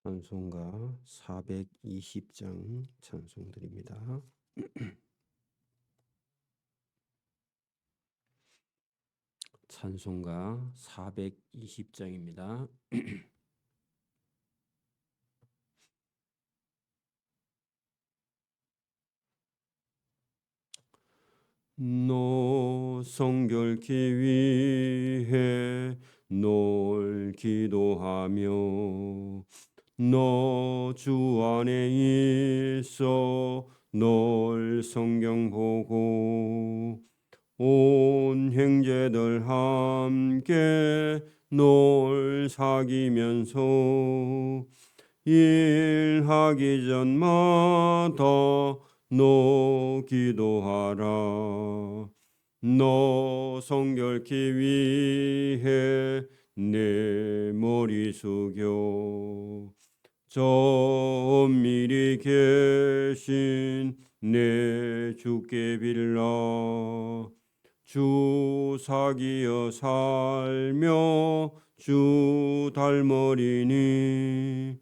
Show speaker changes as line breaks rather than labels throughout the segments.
찬송가 420장 찬송드립니다. 찬송가 420장입니다. 너 성결케 위해 널 기도하며 너 주 안에 있어 널 성경 보고 온 형제들 함께 널 사귀면서 일하기 전마다 너 기도하라. 너 성결케 위해 내 머리 숙여 저 엄밀히 계신 내 주께 빌라. 주 사귀어 살며 주 닮으리니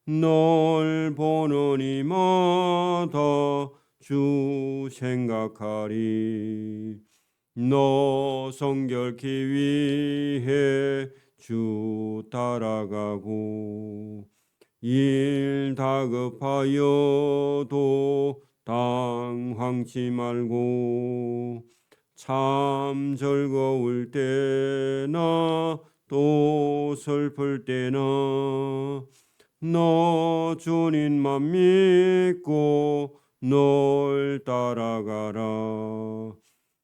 널 보는 이마다 주 생각하리. 너 성결케 위해 주 따라가고 일 다급하여도 당황치 말고 참 즐거울 때나 또 슬플 때나 너 주님만 믿고 널 따라가라.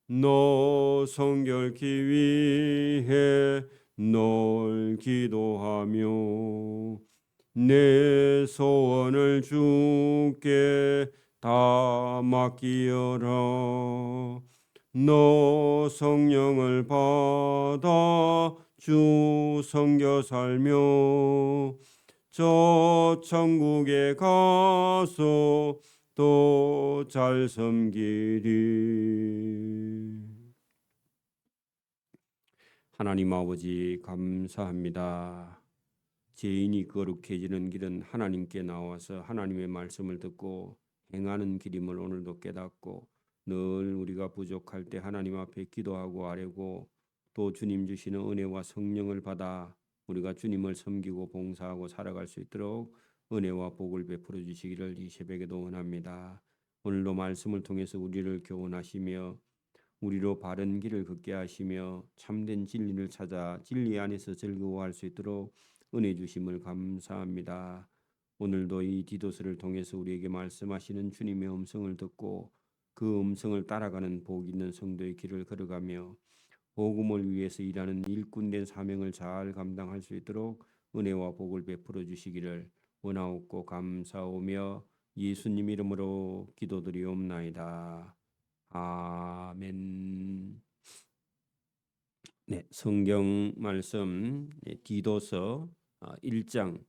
너 성결케 위해 널 기도하며 내 소원을 주께 다 맡기어라. 너 성령을 받아 주 섬겨 살며 저 천국에 가서 또 잘 섬기리. 하나님 아버지 감사합니다. 죄인이 거룩해지는 길은 하나님께 나와서 하나님의 말씀을 듣고 행하는 길임을 오늘도 깨닫고 늘 우리가 부족할 때 하나님 앞에 기도하고 아뢰고 또 주님 주시는 은혜와 성령을 받아 우리가 주님을 섬기고 봉사하고 살아갈 수 있도록 은혜와 복을 베풀어 주시기를 이 새벽에도 원합니다. 오늘도 말씀을 통해서 우리를 교훈하시며 우리로 바른 길을 걷게 하시며 참된 진리를 찾아 진리 안에서 즐거워할 수 있도록 은혜 주심을 감사합니다. 오늘도 이 디도서를 통해서 우리에게 말씀하시는 주님의 음성을 듣고 그 음성을 따라가는 복 있는 성도의 길을 걸어가며 복음을 위해서 일하는 일꾼된 사명을 잘 감당할 수 있도록 은혜와 복을 베풀어 주시기를 원하옵고 감사오며 예수님 이름으로 기도드리옵나이다. 아멘. 네, 성경 말씀 디도서 1장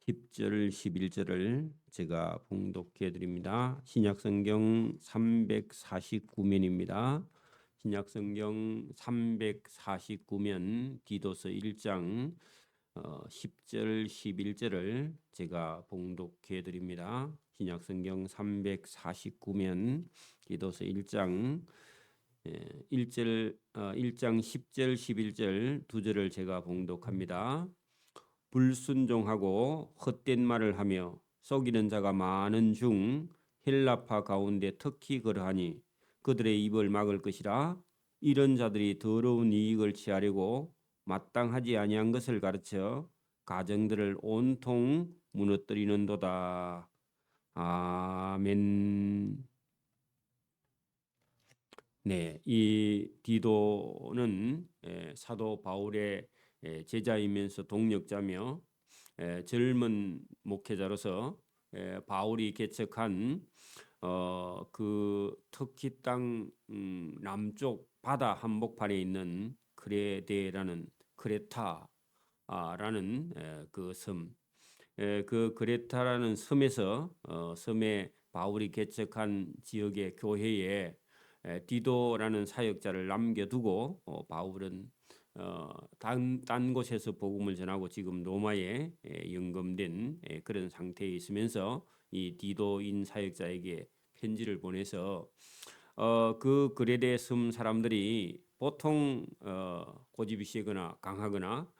10절 11절을 제가 봉독해 드립니다. 신약 성경 349면입니다. 신약 성경 349면 디도서 1장 10절 11절을 제가 봉독해 드립니다. 신약 성경 349면 디도서 1장 1장 10절 11절 두 절을 제가 봉독합니다. 불순종하고 헛된 말을 하며 속이는 자가 많은 중 헬라파 가운데 특히 그러하니 그들의 입을 막을 것이라. 이런 자들이 더러운 이익을 취하려고 마땅하지 아니한 것을 가르쳐 가정들을 온통 무너뜨리는도다. 아멘. 네, 이 디도는 사도 바울의 제자이면서 동역자며 젊은 목회자로서 바울이 개척한 그 터키 땅 남쪽 바다 한복판에 있는 크레타라는 그 섬, 그 크레타라는 섬에서 섬에 바울이 개척한 지역의 교회에 디도라는 사역자를 남겨두고 바울은 딴 곳에서 복음을 전하고 지금 로마에 연금된 그런 상태에 있으면서 이 디도인 사역자에게 편지를 보내서 그 그레데 섬 사람들이 보통 고집이 세거나 강하거나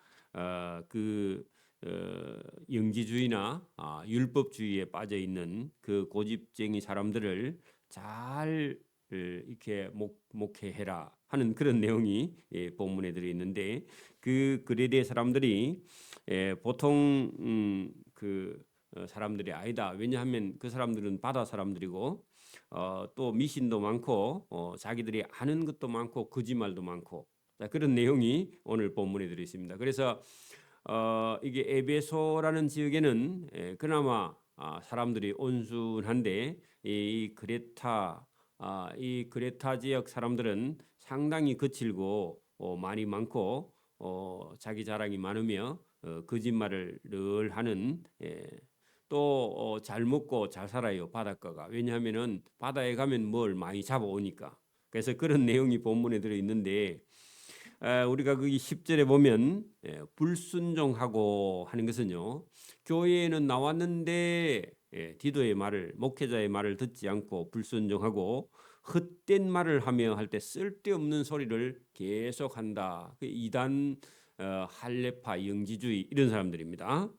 그 영지주의나 율법주의에 빠져 있는 그 고집쟁이 사람들을 잘 이렇게 목회해라 하는 그런 내용이 본문에 들어 있는데 그 그레데 사람들이 보통 그 사람들이 아니다. 왜냐하면 그 사람들은 바다 사람들이고 또 미신도 많고 자기들이 아는 것도 많고 거짓말도 많고 자, 그런 내용이 오늘 본문에 들어 있습니다. 그래서 이게 에베소라는 지역에는 그나마 사람들이 온순한데 이 그레타 지역 사람들은 상당히 거칠고 말이 많고 자기 자랑이 많으며 거짓말을 늘 하는 또 잘 먹고 잘 살아요 바닷가가. 왜냐하면은 바다에 가면 뭘 많이 잡아오니까. 그래서 그런 내용이 본문에 들어 있는데 우리가 거기 10절에 보면 불순종하고 하는 것은요. 교회에는 나왔는데 디도의 말을 목회자의 말을 듣지 않고 불순종하고 헛된 말을 하며 할 때 쓸데없는 소리를 계속한다. 그 이단 할레파 영지주의 이런 사람들입니다.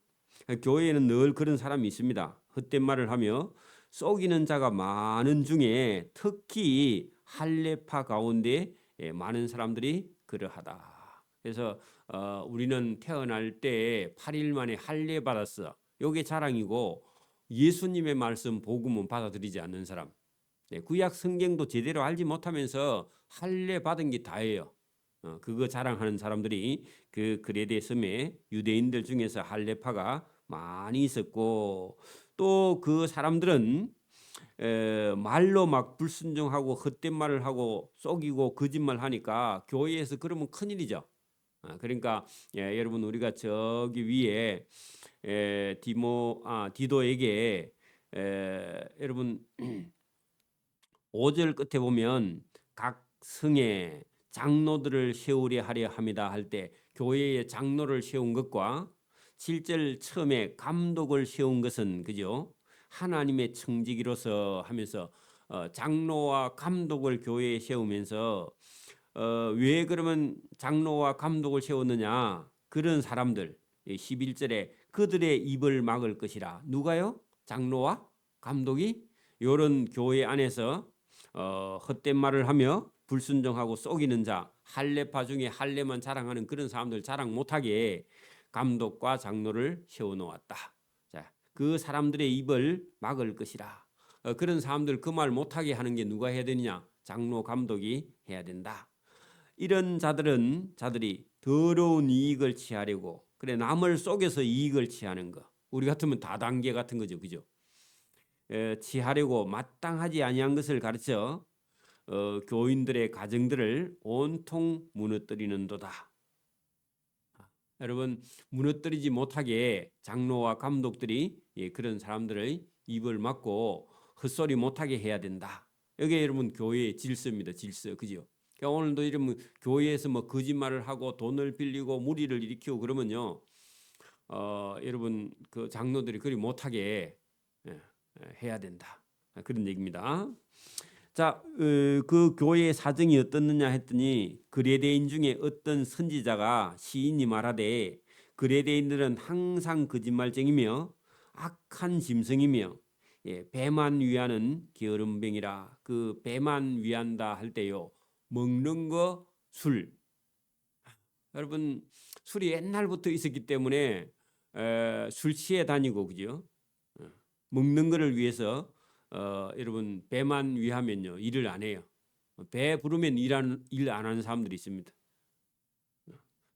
교회에는 늘 그런 사람이 있습니다. 헛된 말을 하며 속이는 자가 많은 중에 특히 할레파 가운데 많은 사람들이 그러하다. 그래서 우리는 태어날 때 8일 만에 할례 받았어. 요게 자랑이고 예수님의 말씀 복음은 받아들이지 않는 사람. 구약 성경도 제대로 알지 못하면서 할례 받은 게 다예요. 그거 자랑하는 사람들이 그 그레데 섬에 유대인들 중에서 할례파가 많이 있었고 또 그 사람들은 말로 막 불순종하고 헛된 말을 하고 속이고 거짓말 하니까 교회에서 그러면 큰일이죠. 그러니까 여러분 우리가 저기 위에 디도에게 여러분 5절 끝에 보면 각 성에 장로들을 세우려 하려 합니다 할 때 교회에 장로를 세운 것과 7절 처음에 감독을 세운 것은 그죠? 하나님의 청지기로서 하면서 장로와 감독을 교회에 세우면서 왜 그러면 장로와 감독을 세웠느냐? 그런 사람들 11절에 그들의 입을 막을 것이라. 누가요? 장로와 감독이 이런 교회 안에서 헛된 말을 하며 불순종하고 속이는 자, 할례파 중에 할례만 자랑하는 그런 사람들 자랑 못하게 감독과 장로를 세워놓았다. 자, 그 사람들의 입을 막을 것이라. 그런 사람들 그 말 못하게 하는 게 누가 해야 되느냐? 장로, 감독이 해야 된다. 이런 자들이 더러운 이익을 취하려고 그래 남을 속여서 이익을 취하는 거. 우리 같으면 다단계 같은 거죠, 그죠? 취하려고 마땅하지 아니한 것을 가르쳐 교인들의 가정들을 온통 무너뜨리는도다. 여러분 무너뜨리지 못하게 장로와 감독들이 그런 사람들의 입을 막고 헛소리 못하게 해야 된다. 이게 여러분 교회의 질서입니다. 질서, 그죠? 그러니까 오늘도 이러면 교회에서 뭐 거짓말을 하고 돈을 빌리고 무리를 일으키고 그러면요, 여러분 그 장로들이 그리 못하게 해야 된다. 그런 얘기입니다. 자, 그 교회의 사정이 어떻느냐 했더니 그레데인 중에 어떤 선지자가 시인이 말하되 그레데인들은 항상 거짓말쟁이며 악한 짐승이며 배만 위하는 게으름뱅이라. 그 배만 위한다 할 때요, 먹는 거 술. 여러분 술이 옛날부터 있었기 때문에 술 취해 다니고 그죠? 먹는 거를 위해서 여러분 배만 위하면요 일을 안 해요. 배 부르면 일 안 하는 사람들이 있습니다.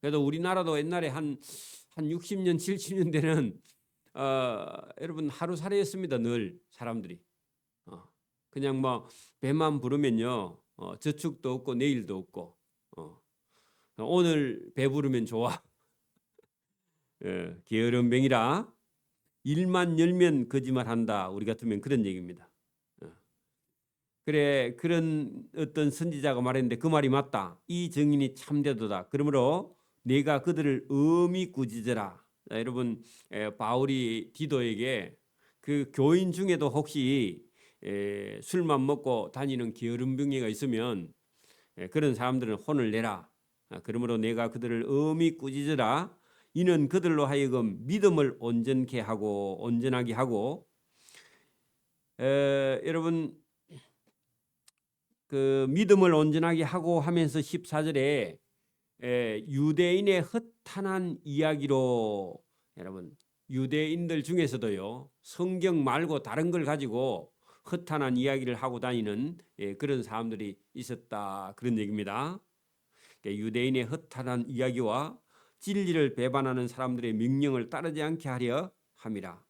그래도 우리나라도 옛날에 한 60년 70년 되는 여러분 하루살이였습니다. 늘 사람들이 그냥 뭐 배만 부르면요 저축도 없고 내일도 없고 오늘 배 부르면 좋아. 게으름뱅이라 일만 열면 거짓말한다. 우리 같으면 그런 얘기입니다. 그래 그런 어떤 선지자가 말했는데 그 말이 맞다. 이 증인이 참되도다. 그러므로 내가 그들을 엄히 꾸짖으라. 자, 여러분 바울이 디도에게 그 교인 중에도 혹시 술만 먹고 다니는 게으름뱅이가 있으면 그런 사람들은 혼을 내라. 그러므로 내가 그들을 엄히 꾸짖으라. 이는 그들로 하여금 믿음을 온전하게 하고 여러분 그 믿음을 온전하게 하고 하면서 14절에 유대인의 허탄한 이야기로 여러분 유대인들 중에서도요 성경 말고 다른 걸 가지고 허탄한 이야기를 하고 다니는 그런 사람들이 있었다 그런 얘기입니다. 유대인의 허탄한 이야기와 진리를 배반하는 사람들의 명령을 따르지 않게 하려 함이라.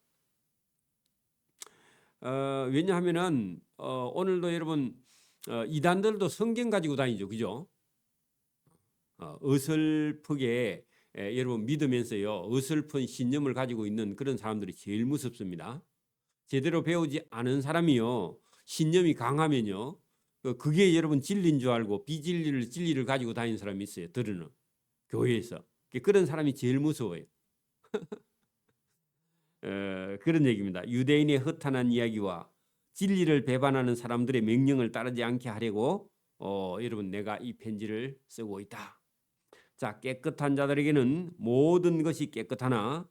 왜냐하면은 오늘도 여러분 이단들도 성경 가지고 다니죠, 그죠? 어설프게 여러분 믿으면서요 어설픈 신념을 가지고 있는 그런 사람들이 제일 무섭습니다. 제대로 배우지 않은 사람이요 신념이 강하면요 그게 여러분 진리인 줄 알고 비진리를 진리를 가지고 다니는 사람이 있어요. 들으는 교회에서 그런 사람이 제일 무서워요. 그런 얘기입니다. 유대인의 허탄한 이야기와 진리를 배반하는 사람들의 명령을 따르지 않게 하려고 여러분 내가 이 편지를 쓰고 있다. 자, 깨끗한 자들에게는 모든 것이 깨끗하나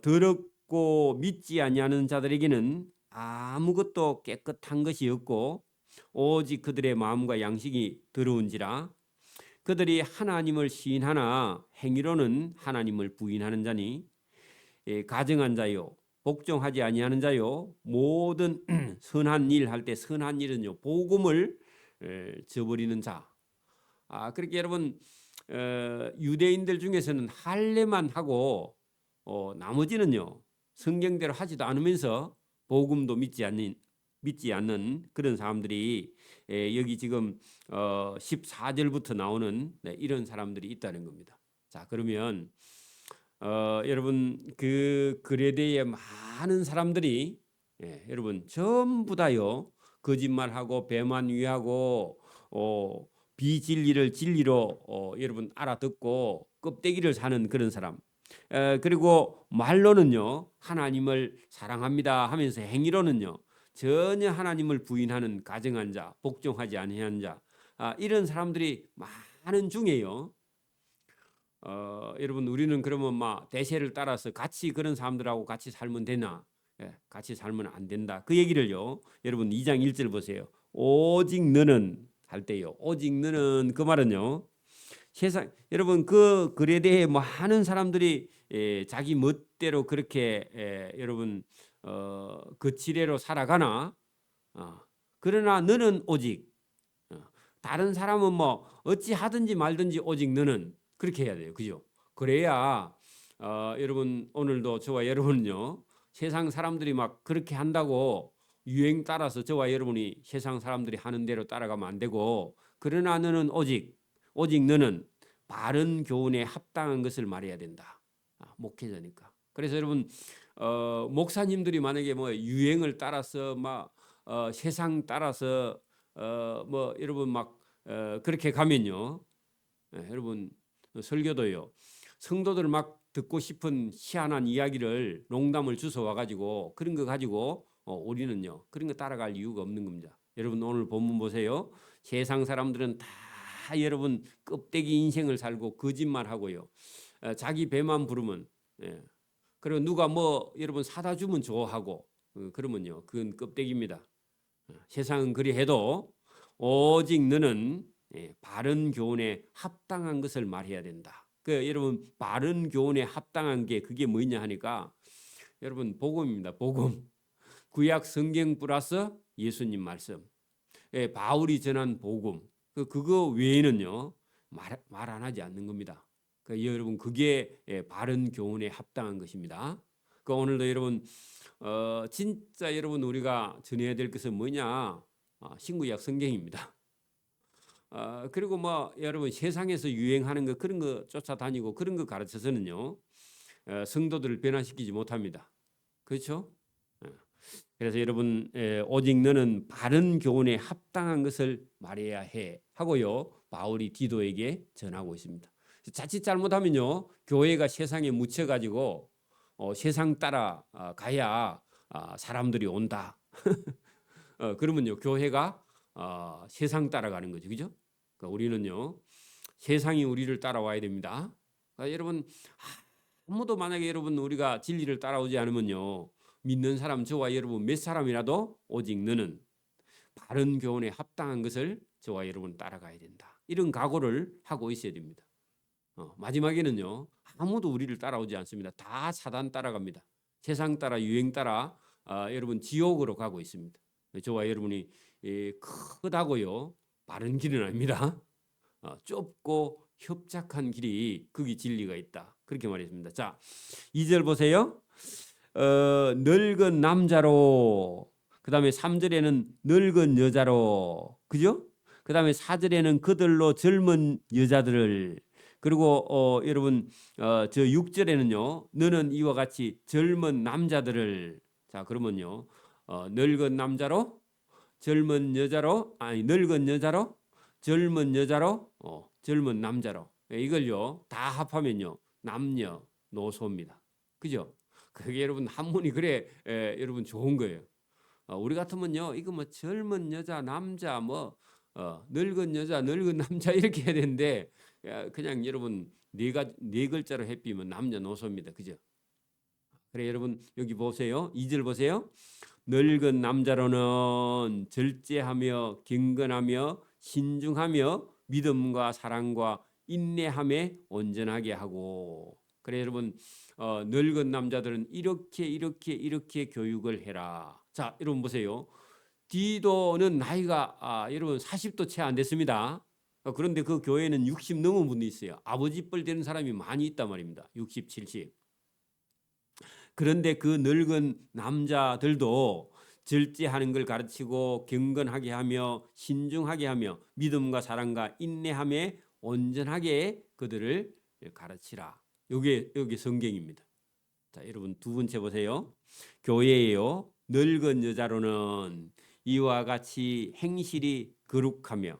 더럽고 믿지 아니하는 자들에게는 아무것도 깨끗한 것이 없고 오직 그들의 마음과 양식이 더러운지라. 그들이 하나님을 시인하나 행위로는 하나님을 부인하는 자니 가증한 자요 복종하지 아니하는 자요 모든 선한 일 할 때 선한 일은요 복음을 저버리는 자. 그렇게 여러분 유대인들 중에서는 할례만 하고 나머지는요 성경대로 하지도 않으면서 복음도 믿지 않는 그런 사람들이 여기 지금 14절부터 나오는 이런 사람들이 있다는 겁니다. 자, 그러면 여러분 그 그레데의 많은 사람들이 여러분 전부 다요 거짓말하고 배만 위하고 비진리를 진리로 여러분 알아듣고 껍데기를 사는 그런 사람. 그리고 말로는요 하나님을 사랑합니다 하면서 행위로는요 전혀 하나님을 부인하는 가증한 자, 복종하지 아니하는 자, 이런 사람들이 많은 중에요. 여러분 우리는 그러면 막 대세를 따라서 같이 그런 사람들하고 같이 살면 되나? 같이 살면 안 된다. 그 얘기를요. 여러분 2장 1절 보세요. 오직 너는 할 때요. 오직 너는 그 말은요. 세상 여러분 그 글에 대해 많은 사람들이 자기 멋대로 그렇게 여러분 그 지례로 살아가나? 그러나 너는 오직 다른 사람은 뭐 어찌 하든지 말든지 오직 너는 그렇게 해야 돼요. 그죠? 그래야 여러분 오늘도 저와 여러분은요. 세상 사람들이 막 그렇게 한다고 유행 따라서 저와 여러분이 세상 사람들이 하는 대로 따라가면 안 되고 그러나 너는 오직 너는 바른 교훈에 합당한 것을 말해야 된다. 목회자니까. 그래서 여러분 목사님들이 만약에 뭐 유행을 따라서 막 세상 따라서 뭐 여러분 막 그렇게 가면요. 여러분 설교도요. 성도들 막 듣고 싶은 희한한 이야기를 농담을 주워 와가지고 그런 거 가지고 우리는요 그런 거 따라갈 이유가 없는 겁니다. 여러분 오늘 본문 보세요. 세상 사람들은 다 여러분 껍데기 인생을 살고 거짓말하고요. 자기 배만 부르면 그리고 누가 뭐 여러분 사다 주면 좋아하고 그러면요 그건 껍데기입니다. 세상은 그리 해도 오직 너는 바른 교훈에 합당한 것을 말해야 된다. 그 여러분 바른 교훈에 합당한 게 그게 뭐냐 하니까 여러분 복음입니다. 복음. 구약 성경 플러스 예수님 말씀. 바울이 전한 복음. 그거 외에는요 말 안 하지 않는 겁니다. 여러분 그게 바른 교훈에 합당한 것입니다. 오늘도 여러분 진짜 여러분 우리가 전해야 될 것은 뭐냐? 신구약 성경입니다. 그리고 뭐 여러분 세상에서 유행하는 거 그런 거 쫓아다니고 그런 거 가르쳐서는요 성도들을 변화시키지 못합니다. 그렇죠? 그래서 여러분 오직 너는 바른 교훈에 합당한 것을 말해야 해 하고요. 바울이 디도에게 전하고 있습니다. 자칫 잘못하면요. 교회가 세상에 묻혀 가지고 세상 따라 가야 사람들이 온다. 그러면요. 교회가 세상 따라가는 거죠. 그죠? 그러니까 우리는요. 세상이 우리를 따라와야 됩니다. 그러니까 여러분 아무도 만약에 여러분 우리가 진리를 따라오지 않으면요. 믿는 사람 저와 여러분 몇 사람이라도 오직 너는 바른 교훈에 합당한 것을 저와 여러분 따라가야 된다. 이런 각오를 하고 있어야 됩니다. 마지막에는요. 아무도 우리를 따라오지 않습니다. 다 사단 따라갑니다. 세상 따라 유행 따라 여러분 지옥으로 가고 있습니다. 저와 여러분이 크다고요. 바른 길은 아닙니다. 좁고 협착한 길이 거기 진리가 있다. 그렇게 말했습니다. 자, 2절 보세요. 늙은 남자로, 그 다음에 3절에는 늙은 여자로, 그죠? 그 다음에 4절에는 그들로 젊은 여자들을, 그리고 여러분 저 6절에는요 너는 이와 같이 젊은 남자들을. 자, 그러면요 늙은 남자로 젊은 여자로, 아니 늙은 여자로 젊은 여자로 젊은 남자로, 이걸요 다 합하면요 남녀 노소입니다. 그죠? 그게 여러분 한문이 그래 여러분 좋은 거예요. 우리 같으면요 이거 뭐 젊은 여자 남자 뭐 늙은 여자 늙은 남자 이렇게 해야 되는데 그냥 여러분 네 글자로 해피면 남녀 노소입니다. 그죠? 그래 여러분 여기 보세요. 2절 보세요. 늙은 남자로는 절제하며 경건하며 신중하며 믿음과 사랑과 인내함에 온전하게 하고. 그래 여러분 늙은 남자들은 이렇게 교육을 해라. 자, 여러분 보세요. 디도는 나이가 여러분 40도 채 안 됐습니다. 그런데 그 교회에는 60 넘은 분이 있어요. 아버지 뻘 되는 사람이 많이 있단 말입니다. 60, 70. 그런데 그 늙은 남자들도 절제하는 걸 가르치고 경건하게 하며 신중하게 하며 믿음과 사랑과 인내함에 온전하게 그들을 가르치라. 여기 성경입니다. 자, 여러분 두 번째 보세요. 교회에요 늙은 여자로는 이와 같이 행실이 거룩하며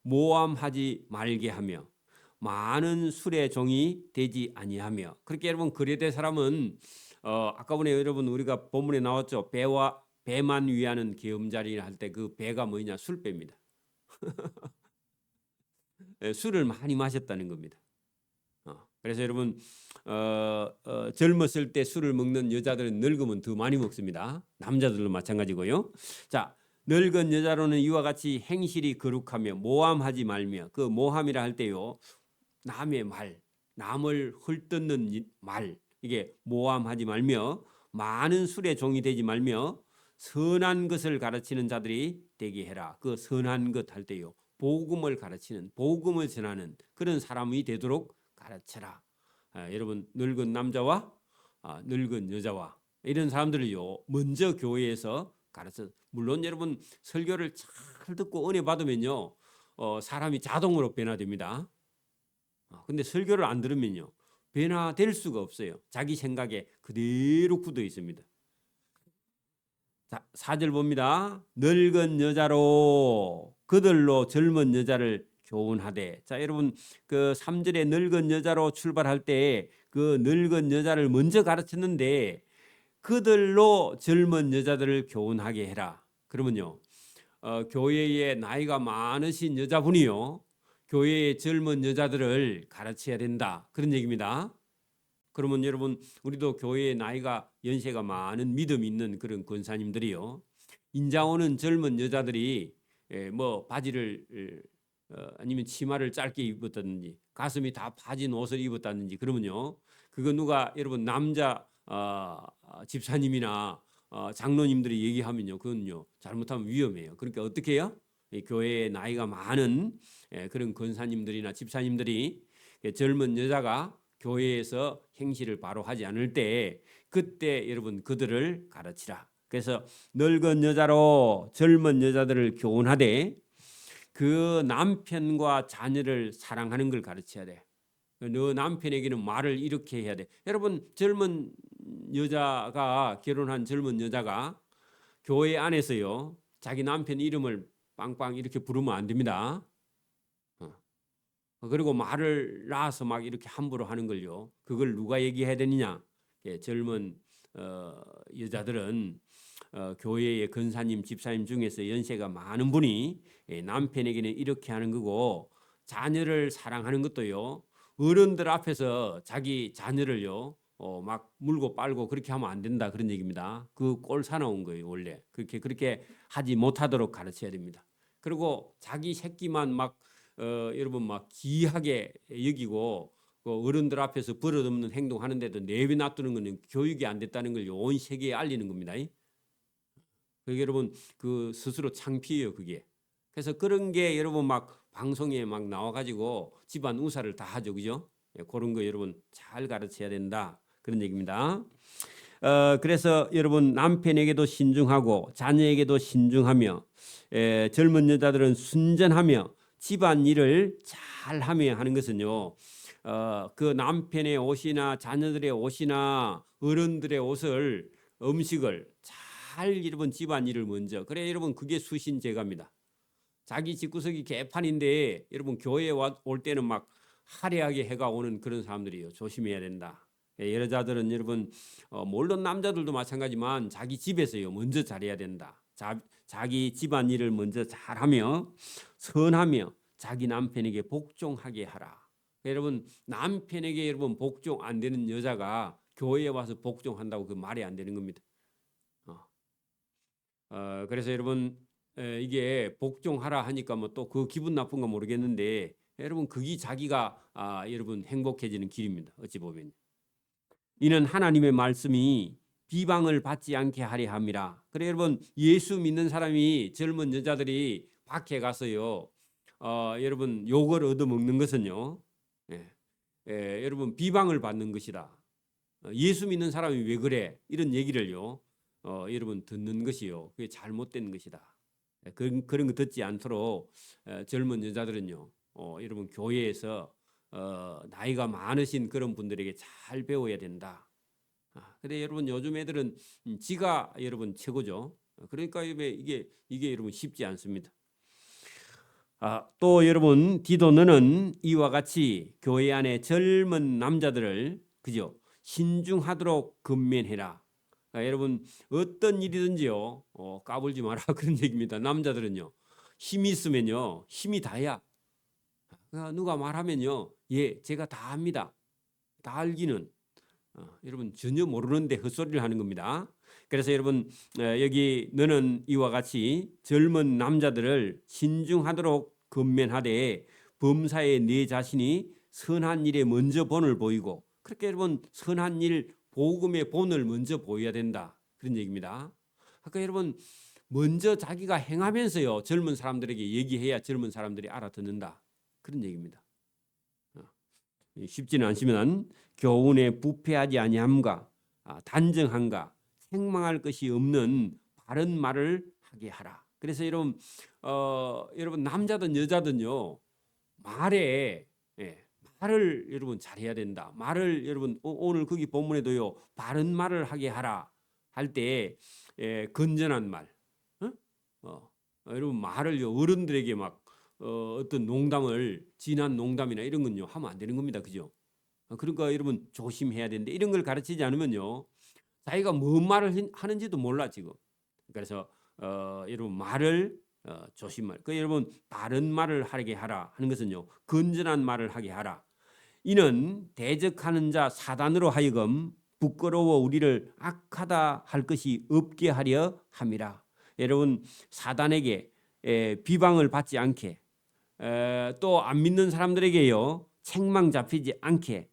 모함하지 말게 하며 많은 술의 종이 되지 아니하며. 그렇게 여러분 그레데 사람은 아까 전에 여러분 우리가 본문에 나왔죠. 배만 위하는 계엄자리 할 때 그 배가 뭐냐 술배입니다. 술을 많이 마셨다는 겁니다. 그래서 여러분 젊었을 때 술을 먹는 여자들은 늙으면 더 많이 먹습니다. 남자들도 마찬가지고요. 자, 늙은 여자로는 이와 같이 행실이 거룩하며 모함하지 말며. 그 모함이라 할 때요 남의 말, 남을 헐뜯는 말, 이게 모함하지 말며 많은 술의 종이 되지 말며 선한 것을 가르치는 자들이 되게 해라. 그 선한 것 할 때요 복음을 가르치는, 복음을 전하는 그런 사람이 되도록 가르쳐라. 여러분 늙은 남자와 늙은 여자와 이런 사람들을요 먼저 교회에서 가르쳐. 물론 여러분 설교를 잘 듣고 은혜 받으면요 사람이 자동으로 변화됩니다. 근데 설교를 안 들으면요 변화될 수가 없어요. 자기 생각에 그대로 굳어 있습니다. 자, 4절 봅니다. 늙은 여자로 그들로 젊은 여자를 교훈하되. 자, 여러분 그 3절에 늙은 여자로 출발할 때 그 늙은 여자를 먼저 가르쳤는데 그들로 젊은 여자들을 교훈하게 해라. 그러면요 교회에 나이가 많으신 여자분이요 교회의 젊은 여자들을 가르쳐야 된다. 그런 얘기입니다. 그러면 여러분 우리도 교회에 나이가 연세가 많은 믿음 있는 그런 권사님들이요 인자 오는 젊은 여자들이 뭐 바지를 아니면 치마를 짧게 입었다든지 가슴이 다 파진 옷을 입었다든지 그러면요 그거 누가 여러분 남자 집사님이나 장로님들이 얘기하면요 그건요 잘못하면 위험해요. 그러니까 어떻게 해요? 교회에 나이가 많은 그런 권사님들이나 집사님들이 젊은 여자가 교회에서 행실을 바로 하지 않을 때 그때 여러분 그들을 가르치라. 그래서 늙은 여자로 젊은 여자들을 교훈하되 그 남편과 자녀를 사랑하는 걸 가르쳐야 돼. 너 남편에게는 말을 이렇게 해야 돼. 여러분 젊은 여자가 결혼한 젊은 여자가 교회 안에서요 자기 남편 이름을 빵빵 이렇게 부르면 안 됩니다. 그리고 말을 낳아서 막 이렇게 함부로 하는 걸요. 그걸 누가 얘기해야 되느냐? 젊은 여자들은 교회의 권사님, 집사님 중에서 연세가 많은 분이 남편에게는 이렇게 하는 거고 자녀를 사랑하는 것도요. 어른들 앞에서 자기 자녀를요. 막 물고 빨고 그렇게 하면 안 된다 그런 얘기입니다. 그 꼴 사나운 거예요 원래. 그렇게 하지 못하도록 가르쳐야 됩니다. 그리고 자기 새끼만 막 여러분 막 기이하게 여기고 어른들 앞에서 버릇없는 행동하는데도 내비 놔두는 것은 교육이 안 됐다는 걸 온 세계에 알리는 겁니다. 그게 여러분 그 스스로 창피해요 그게. 그래서 그런 게 여러분 막 방송에 막 나와가지고 집안 우사를 다 하죠, 그죠? 그런 거 여러분 잘 가르쳐야 된다 그런 얘기입니다. 그래서 여러분 남편에게도 신중하고 자녀에게도 신중하며 젊은 여자들은 순전하며 집안 일을 잘하며 하는 것은요. 그 남편의 옷이나 자녀들의 옷이나 어른들의 옷을 음식을 잘 여러분 집안 일을 먼저 그래 여러분 그게 수신제가입니다. 자기 집구석이 개판인데 여러분 교회에 올 때는 막 화려하게 해가 오는 그런 사람들이요. 조심해야 된다. 여자들은 여러분 물론 남자들도 마찬가지지만 자기 집에서요 먼저 잘해야 된다. 자기 집안 일을 먼저 잘하며 선하며 자기 남편에게 복종하게 하라. 여러분 남편에게 여러분 복종 안 되는 여자가 교회에 와서 복종한다고 그 말이 안 되는 겁니다. 그래서 여러분 이게 복종하라 하니까 뭐 또 그 기분 나쁜 거 모르겠는데 여러분 그게 자기가 여러분 행복해지는 길입니다. 어찌 보면 이는 하나님의 말씀이 비방을 받지 않게 하려 함이라. 그래 여러분 예수 믿는 사람이 젊은 여자들이 밖에 가서요 여러분 욕을 얻어먹는 것은요 여러분 비방을 받는 것이다. 예수 믿는 사람이 왜 그래 이런 얘기를요 여러분 듣는 것이요 그게 잘못된 것이다. 그런 거 듣지 않도록 젊은 여자들은요 여러분 교회에서 나이가 많으신 그런 분들에게 잘 배워야 된다. 근데 여러분 요즘 애들은 지가 여러분 최고죠. 그러니까 이게 여러분 쉽지 않습니다. 또 여러분 디도 너는 이와 같이 교회 안에 젊은 남자들을 그죠 신중하도록 근면해라. 여러분 어떤 일이든지요 까불지 마라 그런 얘기입니다. 남자들은요 힘이 있으면요 힘이 다야. 누가 말하면요 예 제가 다 합니다. 다 알기는 여러분 전혀 모르는데 헛소리를 하는 겁니다. 그래서 여러분 여기 너는 이와 같이 젊은 남자들을 신중하도록 근면하되 범사에 네 자신이 선한 일에 먼저 본을 보이고 그렇게 여러분 선한 일 복음의 본을 먼저 보여야 된다 그런 얘기입니다. 그러니까 여러분 먼저 자기가 행하면서요 젊은 사람들에게 얘기해야 젊은 사람들이 알아듣는다 그런 얘기입니다. 쉽지는 않지만 교훈에 부패하지 아니함과 단정함과 책망할 것이 없는 바른 말을 하게 하라. 그래서 여러분 남자든 여자든요 말에 말을 여러분 잘해야 된다. 말을 여러분 오늘 거기 본문에도요 바른 말을 하게 하라 할 때 건전한 말, 여러분 말을요 어른들에게 막 어떤 농담을 진한 농담이나 이런 건요 하면 안 되는 겁니다. 그죠? 그러니까 여러분 조심해야 되는데 이런 걸 가르치지 않으면요 자기가 뭔 말을 하는지도 몰라 지금. 그래서 여러분 말을 조심할. 그 여러분 바른 말을 하게 하라 하는 것은요 건전한 말을 하게 하라. 이는 대적하는 자 사단으로 하여금 부끄러워 우리를 악하다 할 것이 없게 하려 함이라. 여러분 사단에게 비방을 받지 않게 또 안 믿는 사람들에게요 책망 잡히지 않게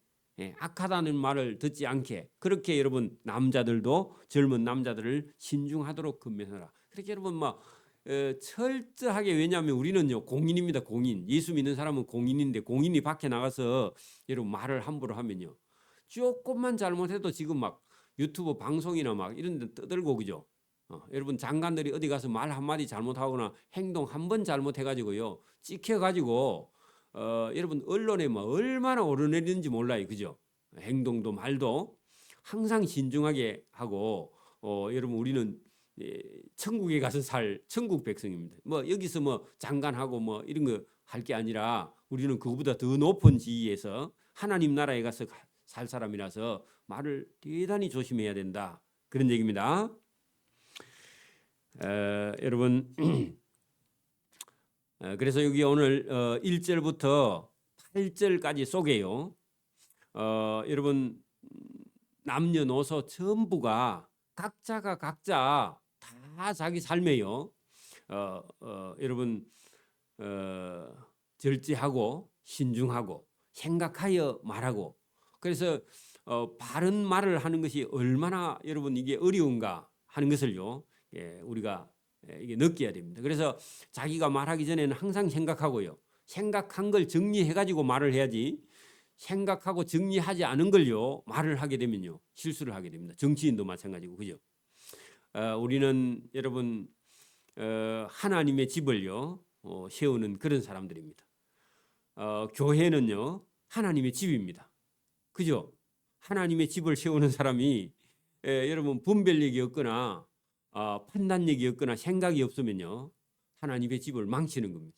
악하다는 말을 듣지 않게 그렇게 여러분 남자들도 젊은 남자들을 신중하도록 근면하라. 그렇게 여러분 막 철저하게 왜냐하면 우리는요 공인입니다. 공인. 예수 믿는 사람은 공인인데 공인이 밖에 나가서 여러분 말을 함부로 하면요 조금만 잘못해도 지금 막 유튜브 방송이나 막 이런 데 떠들고 그죠. 여러분 장관들이 어디 가서 말 한마디 잘못하거나 행동 한 번 잘못해가지고요 찍혀가지고 여러분 언론에 뭐 얼마나 오르내리는지 몰라요. 그죠? 행동도 말도 항상 신중하게 하고 여러분 우리는 천국에 가서 살 천국 백성입니다. 뭐 여기서 뭐 장관하고 뭐 이런 거 할 게 아니라 우리는 그보다 더 높은 지위에서 하나님 나라에 가서 살 사람이라서 말을 대단히 조심해야 된다. 그런 얘기입니다. 여러분 그래서 여기 오늘 1절부터 8절까지 속에요. 여러분 남녀노소 전부가 각자가 각자 다 자기 삶에요. 여러분 절제하고 신중하고 생각하여 말하고 그래서 바른 말을 하는 것이 얼마나 여러분 이게 어려운가 하는 것을요. 우리가 이게 느껴야 됩니다. 그래서 자기가 말하기 전에는 항상 생각하고요. 생각한 걸 정리해 가지고 말을 해야지 생각하고 정리하지 않은 걸요 말을 하게 되면요 실수를 하게 됩니다. 정치인도 마찬가지고 그죠? 우리는 여러분 하나님의 집을요 세우는 그런 사람들입니다. 교회는요 하나님의 집입니다. 그죠? 하나님의 집을 세우는 사람이 여러분 분별력이 없거나 판단력이 없거나 생각이 없으면요 하나님의 집을 망치는 겁니다.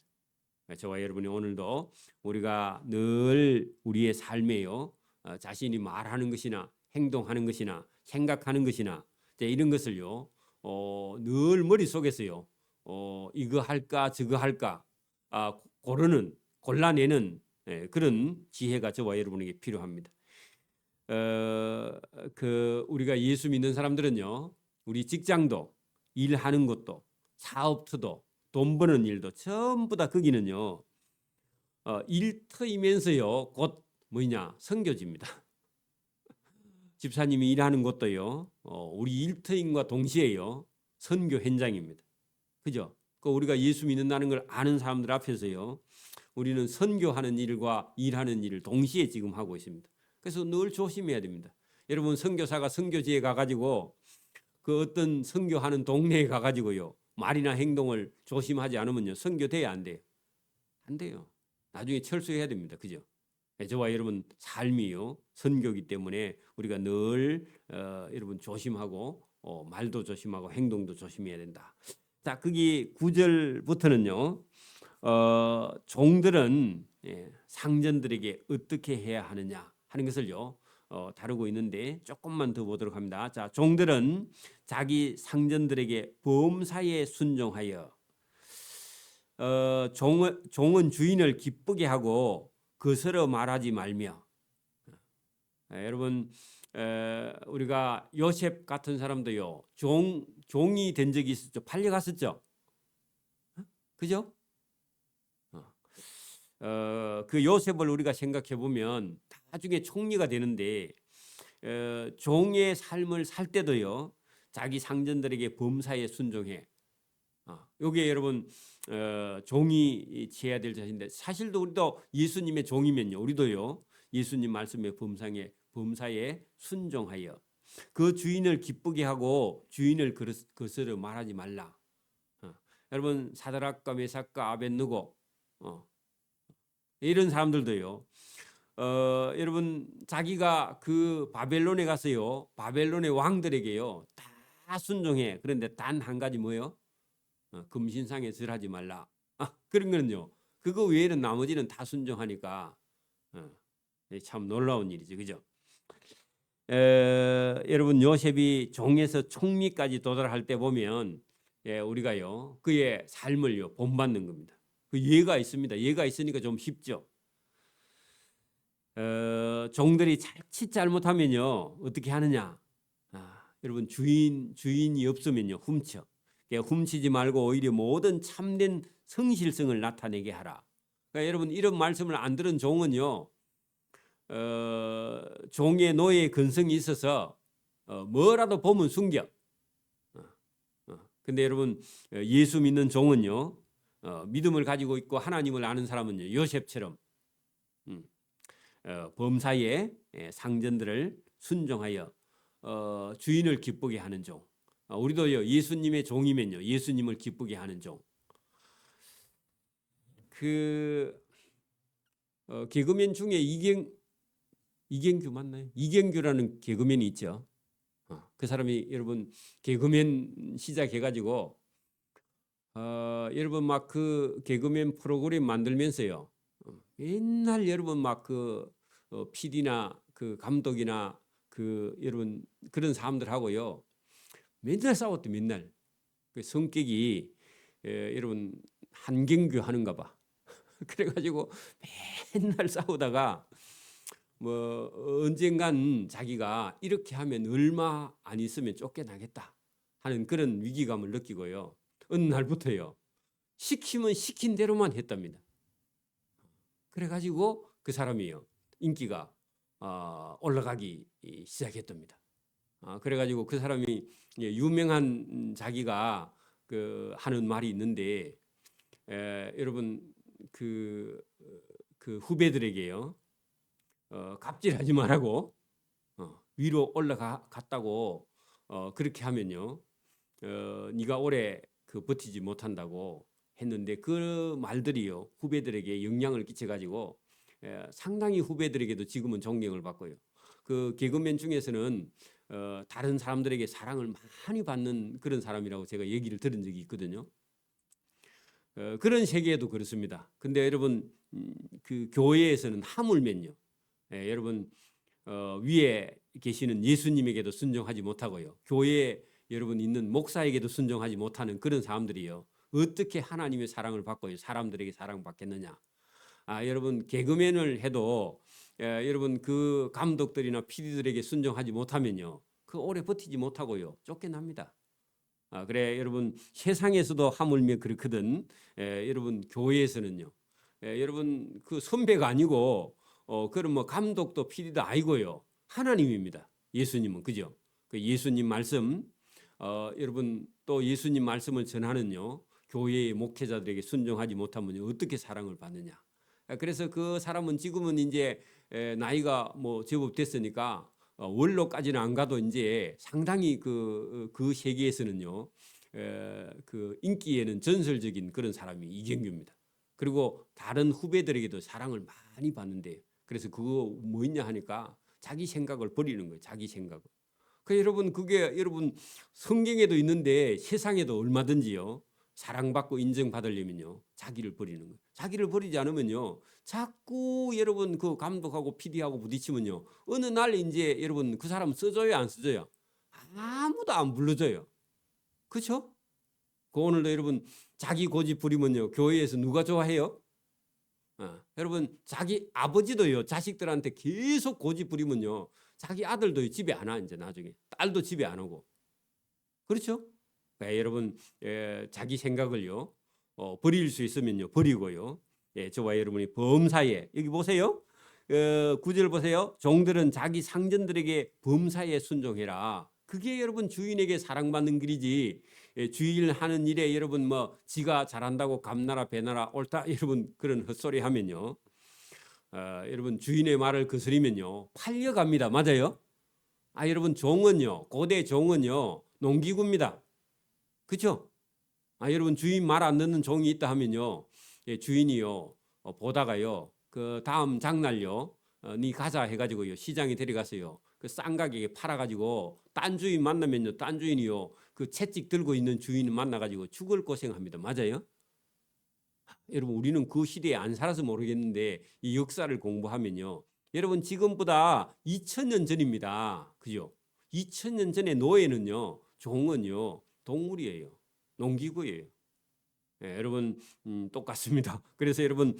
저와 여러분이 오늘도 우리가 늘 우리의 삶에요 자신이 말하는 것이나 행동하는 것이나 생각하는 것이나 이런 것을요 늘 머릿속에서요 이거 할까 저거 할까 골라내는 그런 지혜가 저와 여러분에게 필요합니다. 우리가 예수 믿는 사람들은요 우리 직장도 일하는 것도 사업터도 돈 버는 일도 전부 다 거기는요 일터이면서요 곧 뭐냐 선교지입니다. 집사님이 일하는 곳도요 우리 일터인과 동시에요 선교 현장입니다. 그죠? 우리가 예수 믿는다는 걸 아는 사람들 앞에서요 우리는 선교하는 일과 일하는 일을 동시에 지금 하고 있습니다. 그래서 늘 조심해야 됩니다. 여러분 선교사가 선교지에 가가지고 그 어떤 선교하는 동네에 가가지고요 말이나 행동을 조심하지 않으면요 선교돼야 안 돼요. 안 돼요. 나중에 철수해야 됩니다. 그죠? 저와 여러분 삶이요 선교기 때문에 우리가 늘 여러분 조심하고 말도 조심하고 행동도 조심해야 된다. 자, 거기 9절부터는요 종들은 상전들에게 어떻게 해야 하느냐 하는 것을요 다루고 있는데 조금만 더 보도록 합니다. 자, 종들은 자기 상전들에게 범사에 순종하여 종은 주인을 기쁘게 하고 거스러 말하지 말며 여러분 우리가 요셉 같은 사람도요 종이 된 적이 있었죠. 팔려갔었죠. 그죠? 그 요셉을 우리가 생각해 보면 나중에 총리가 되는데 종의 삶을 살 때도요 자기 상전들에게 범사에 순종해. 여기에 여러분 종이 지어야 될 자신인데 사실도 우리도 예수님의 종이면요 우리도요 예수님 말씀에 범사에 순종하여 그 주인을 기쁘게 하고 주인을 거스러 말하지 말라. 여러분 사드락과 메삭과 아벳느고 이런 사람들도요 여러분 자기가 그 바벨론에 가서요 바벨론의 왕들에게요 다 순종해. 그런데 단 한 가지 뭐예요? 금신상에 절하지 말라. 그런 거는요 그거 외에는 나머지는 다 순종하니까 참 놀라운 일이죠. 그죠? 여러분 요셉이 종에서 총리까지 도달할 때 보면 우리가요 그의 삶을요 본받는 겁니다. 그 예가 있습니다. 예가 있으니까 좀 쉽죠. 종들이 자칫 잘못하면요 어떻게 하느냐? 여러분 주인이 없으면요 훔쳐. 훔치지 말고 오히려 모든 참된 성실성을 나타내게 하라. 그러니까 여러분 이런 말씀을 안 들은 종은요 종의 노예의 근성이 있어서 뭐라도 보면 숨겨. 근데 여러분 예수 믿는 종은요 믿음을 가지고 있고 하나님을 아는 사람은요 요셉처럼 범사에 상전들을 순종하여 주인을 기쁘게 하는 종. 우리도요 예수님의 종이면요 예수님을 기쁘게 하는 종. 개그맨 중에 이경규 맞나요? 이경규라는 개그맨이 있죠. 그 사람이 여러분 개그맨 시작해가지고 여러분 막 그 개그맨 프로그램 만들면서요. 맨날 여러분 막 그 PD나 그 감독이나 그 여러분 그런 사람들하고요. 맨날 싸웠대 맨날. 그 성격이 여러분 한경규 하는가 봐. 그래가지고 맨날 싸우다가 뭐 언젠간 자기가 이렇게 하면 얼마 안 있으면 쫓겨나겠다 하는 그런 위기감을 느끼고요. 어느 날부터요. 시키면 시킨 대로만 했답니다. 그래가지고 그 사람이요. 인기가 올라가기 시작했답니다. 그래가지고 그 사람이 유명한 자기가 그 하는 말이 있는데 여러분 그 후배들에게요. 갑질하지 말라고 위로 올라갔다고 그렇게 하면요. 네가 오래 그 버티지 못한다고 했는데 그 말들이요. 후배들에게 영향을 끼쳐가지고 상당히 후배들에게도 지금은 존경을 받고요. 그 개그맨 중에서는 다른 사람들에게 사랑을 많이 받는 그런 사람이라고 제가 얘기를 들은 적이 있거든요. 그런 세계에도 그렇습니다. 근데 여러분 그 교회에서는 하물면요. 여러분 위에 계시는 예수님에게도 순종하지 못하고요. 교회에 여러분 있는 목사에게도 순종하지 못하는 그런 사람들이요. 어떻게 하나님의 사랑을 받고 사람들에게 사랑받겠느냐. 여러분 개그맨을 해도 여러분 그 감독들이나 PD들에게 순종하지 못하면요. 그 오래 버티지 못하고요. 쫓겨납니다. 그래 여러분 세상에서도 하물며 그렇거든. 여러분 교회에서는요. 여러분 그 선배가 아니고 그런 뭐 감독도 PD도 아니고요. 하나님입니다. 예수님은 그죠? 그 예수님 말씀 여러분 또 예수님 말씀을 전하는요. 교회의 목회자들에게 순종하지 못하면 어떻게 사랑을 받느냐. 그래서 그 사람은 지금은 이제 나이가 뭐 제법 됐으니까 원로까지는 안 가도 이제 상당히 그 세계에서는요. 그 인기에는 전설적인 그런 사람이 이경규입니다. 그리고 다른 후배들에게도 사랑을 많이 받는데 그래서 그거 뭐 있냐 하니까 자기 생각을 버리는 거예요. 자기 생각을. 그 여러분 그게 여러분 성경에도 있는데 세상에도 얼마든지요. 사랑받고 인정받으려면요. 자기를 버리는 거예요. 자기를 버리지 않으면요. 자꾸 여러분 그 감독하고 PD하고 부딪히면요. 어느 날 이제 여러분 그 사람 써줘요 안 써줘요? 아무도 안 불러줘요. 그렇죠? 그 오늘도 여러분 자기 고집 부리면요. 교회에서 누가 좋아해요? 여러분 자기 아버지도요. 자식들한테 계속 고집 부리면요. 자기 아들도 집에 안 와 이제 나중에 딸도 집에 안 오고 그렇죠? 여러분 자기 생각을요 버릴 수 있으면요 버리고요. 저와 여러분이 범사에 여기 보세요. 9절 보세요. 종들은 자기 상전들에게 범사에 순종해라. 그게 여러분 주인에게 사랑받는 길이지. 주인 하는 일에 여러분 뭐 지가 잘한다고 감나라 배나라 옳다 여러분 그런 헛소리 하면요. 여러분 주인의 말을 거스리면요 팔려갑니다. 맞아요? 여러분 종은요 고대 종은요 농기구입니다. 그렇죠? 여러분 주인 말 안 듣는 종이 있다 하면요 주인이요 보다가요 그 다음 장날요 니 가자 해가지고요 시장에 데려가서요 그 싼 가격에 팔아가지고 딴 주인 만나면요 딴 주인이요 그 채찍 들고 있는 주인 만나가지고 죽을 고생합니다. 맞아요? 여러분 우리는 그 시대에 안 살아서 모르겠는데 이 역사를 공부하면요 여러분 지금보다 2000년 전입니다. 그죠? 2000년 전에 노예는요 종은요 동물이에요. 농기구예요. 여러분 똑같습니다. 그래서 여러분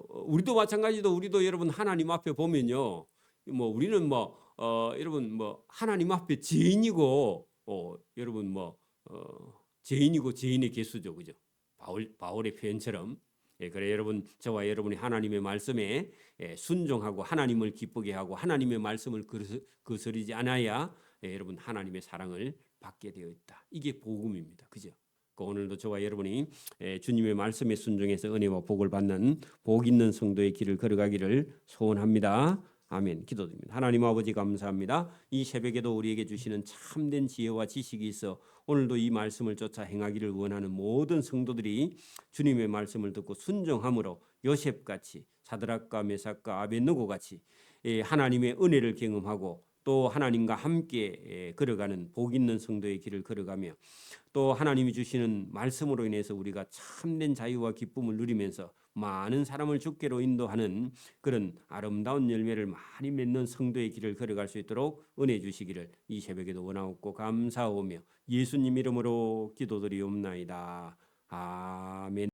우리도 마찬가지도 우리도 여러분 하나님 앞에 보면요 뭐 우리는 뭐 여러분 뭐 하나님 앞에 죄인이고 여러분 뭐 죄인이고 죄인의 개수죠. 그죠? 바울의 표현처럼 그래 여러분 저와 여러분이 하나님의 말씀에 순종하고 하나님을 기쁘게 하고 하나님의 말씀을 거스르지 않아야 여러분 하나님의 사랑을 받게 되어 있다. 이게 복음입니다. 그죠? 오늘도 저와 여러분이 주님의 말씀에 순종해서 은혜와 복을 받는 복 있는 성도의 길을 걸어가기를 소원합니다. 아멘. 기도드립니다. 하나님 아버지 감사합니다. 이 새벽에도 우리에게 주시는 참된 지혜와 지식이 있어 오늘도 이 말씀을 쫓아 행하기를 원하는 모든 성도들이 주님의 말씀을 듣고 순종함으로 요셉같이 사드락과 메삭과 아벳느고같이 하나님의 은혜를 경험하고 또 하나님과 함께 걸어가는 복 있는 성도의 길을 걸어가며 또 하나님이 주시는 말씀으로 인해서 우리가 참된 자유와 기쁨을 누리면서 많은 사람을 주께로 인도하는 그런 아름다운 열매를 많이 맺는 성도의 길을 걸어갈 수 있도록 은혜 주시기를 이 새벽에도 원하옵고 감사하오며 예수님 이름으로 기도드리옵나이다. 아멘.